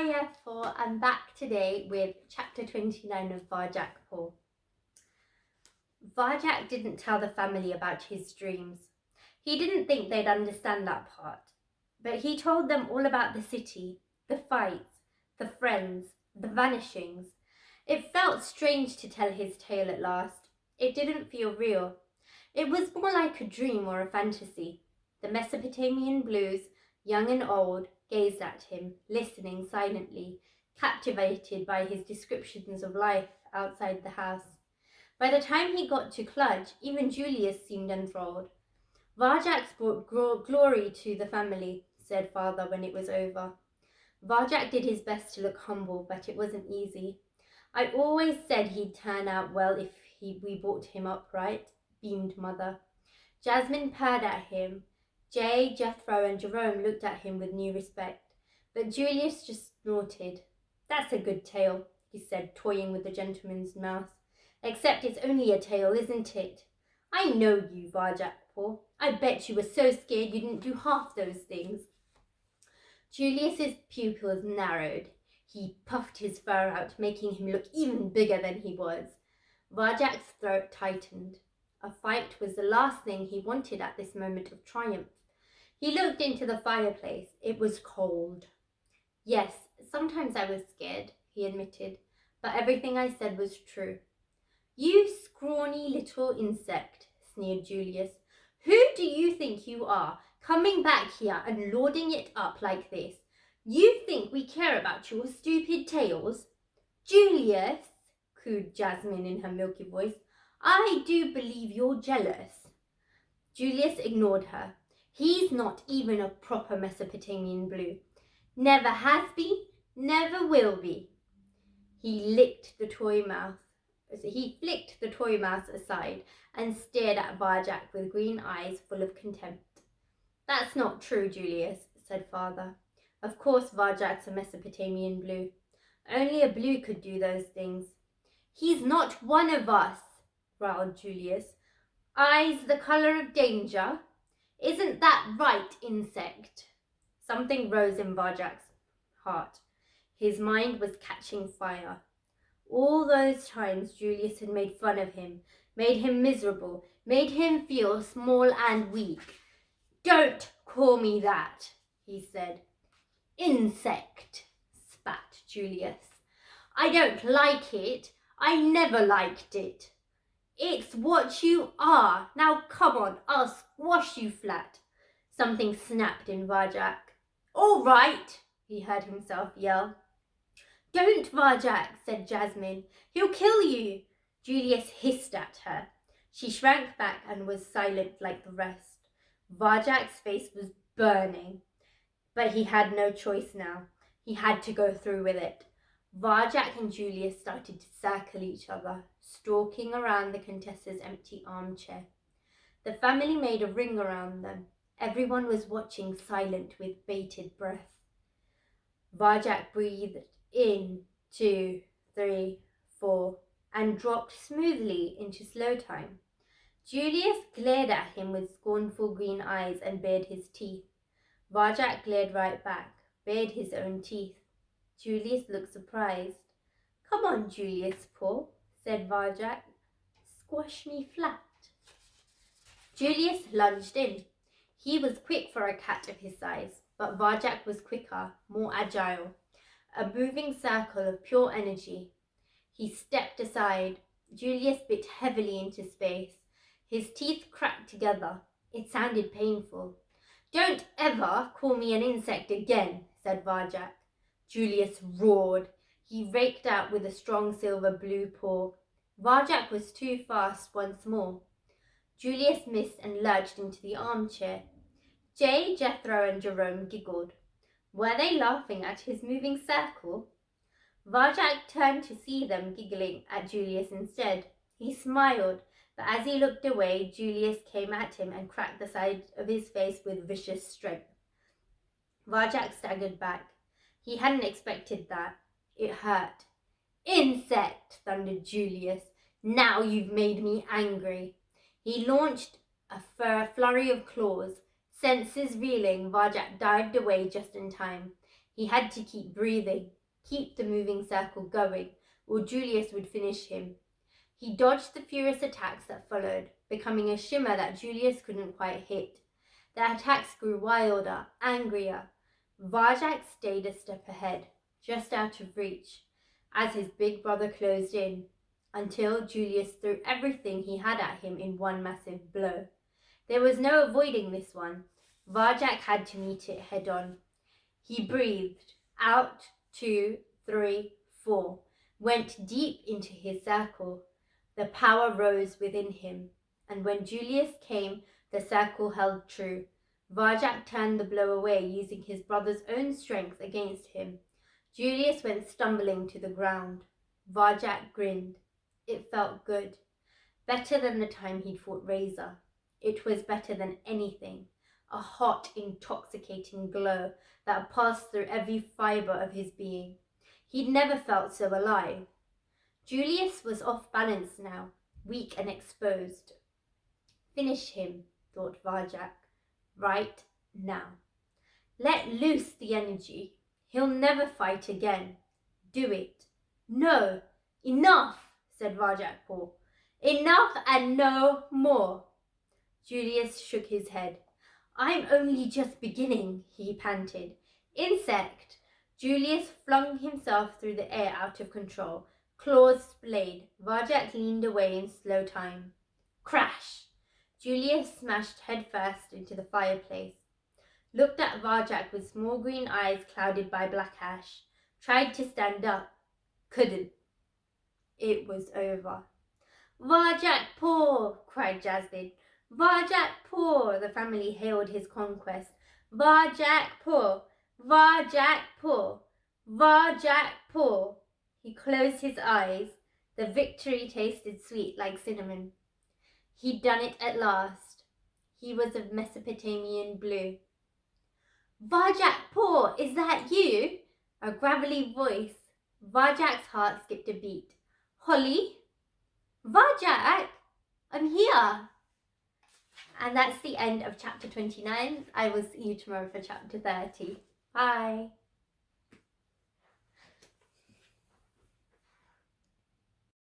Hiya, I'm back today with chapter 29 of Varjak Paw. Varjak didn't tell the family about his dreams. He didn't think they'd understand that part. But he told them all about the city, the fights, the friends, the vanishings. It felt strange to tell his tale at last. It didn't feel real. It was more like a dream or a fantasy. The Mesopotamian Blues, young and old, gazed at him, listening silently, captivated by his descriptions of life outside the house. By the time he got to Cludge, even Julius seemed enthralled. Varjak's brought glory to the family, said father when it was over. Varjak did his best to look humble, but it wasn't easy. I always said he'd turn out well if we brought him up right, beamed mother. Jasmine purred at him. Jay, Jethro, and Jerome looked at him with new respect, but Julius just snorted. That's a good tale, he said, toying with the gentleman's mouse. Except it's only a tale, isn't it? I know you, Varjak Paw. I bet you were so scared you didn't do half those things. Julius's pupils narrowed. He puffed his fur out, making him look even bigger than he was. Varjak's throat tightened. A fight was the last thing he wanted at this moment of triumph. He looked into the fireplace. It was cold. Yes, sometimes I was scared, he admitted, but everything I said was true. You scrawny little insect, sneered Julius. Who do you think you are, coming back here and lording it up like this? You think we care about your stupid tales? Julius, cooed Jasmine in her milky voice, I do believe you're jealous. Julius ignored her. He's not even a proper Mesopotamian Blue. Never has been, never will be. He flicked the toy mouse aside and stared at Varjak with green eyes full of contempt. That's not true, Julius, said father. Of course Varjak's a Mesopotamian Blue. Only a Blue could do those things. He's not one of us, growled Julius. Eyes the colour of danger? Isn't that right, insect? Something rose in Varjak's heart. His mind was catching fire. All those times Julius had made fun of him, made him miserable, made him feel small and weak. Don't call me that, he said. Insect, spat Julius. I don't like it. I never liked it. It's what you are. Now come on, I'll squash you flat. Something snapped in Varjak. All right, he heard himself yell. Don't, Varjak, said Jasmine. He'll kill you. Julius hissed at her. She shrank back and was silent like the rest. Varjak's face was burning. But he had no choice now. He had to go through with it. Varjak and Julius started to circle each other, stalking around the Contessa's empty armchair. The family made a ring around them. Everyone was watching, silent with bated breath. Varjak breathed in, 2, 3, 4, and dropped smoothly into slow time. Julius glared at him with scornful green eyes and bared his teeth. Varjak glared right back, bared his own teeth. Julius looked surprised. Come on, Julius Paw, said Varjak. Squash me flat. Julius lunged in. He was quick for a cat of his size, but Varjak was quicker, more agile. A moving circle of pure energy. He stepped aside. Julius bit heavily into space. His teeth cracked together. It sounded painful. Don't ever call me an insect again, said Varjak. Julius roared. He raked out with a strong silver blue paw. Varjak was too fast once more. Julius missed and lurched into the armchair. Jay, Jethro, and Jerome giggled. Were they laughing at his moving circle? Varjak turned to see them giggling at Julius instead. He smiled, but as he looked away, Julius came at him and cracked the side of his face with vicious strength. Varjak staggered back. He hadn't expected that. It hurt. Insect, thundered Julius. Now you've made me angry. He launched a flurry of claws. Senses reeling, Varjak dived away just in time. He had to keep breathing, keep the moving circle going, or Julius would finish him. He dodged the furious attacks that followed, becoming a shimmer that Julius couldn't quite hit. The attacks grew wilder, angrier. Varjak stayed a step ahead, just out of reach, as his big brother closed in, until Julius threw everything he had at him in one massive blow. There was no avoiding this one. Varjak had to meet it head on. He breathed, out, 2, 3, 4, went deep into his circle. The power rose within him, and when Julius came, the circle held true. Varjak turned the blow away, using his brother's own strength against him. Julius went stumbling to the ground. Varjak grinned. It felt good. Better than the time he'd fought Razor. It was better than anything. A hot, intoxicating glow that passed through every fibre of his being. He'd never felt so alive. Julius was off balance now, weak and exposed. Finish him, thought Varjak, right now. Let loose the energy. He'll never fight again. Do it. No, enough, said Varjak Paw. Enough and no more. Julius shook his head. I'm only just beginning, he panted. Insect! Julius flung himself through the air out of control. Claws splayed. Varjak leaned away in slow time. Crash! Julius smashed headfirst into the fireplace. Looked at Varjak with small green eyes clouded by black ash. Tried to stand up. Couldn't. It was over. Varjak Paw! Cried Jasmine. Varjak Paw! The family hailed his conquest. Varjak Paw! Varjak Paw! Varjak Paw! He closed his eyes. The victory tasted sweet like cinnamon. He'd done it at last. He was of Mesopotamian blue. Varjak Paw, is that you? A gravelly voice. Varjak's heart skipped a beat. Holly? Varjak? I'm here. And that's the end of chapter 29. I will see you tomorrow for chapter 30. Bye.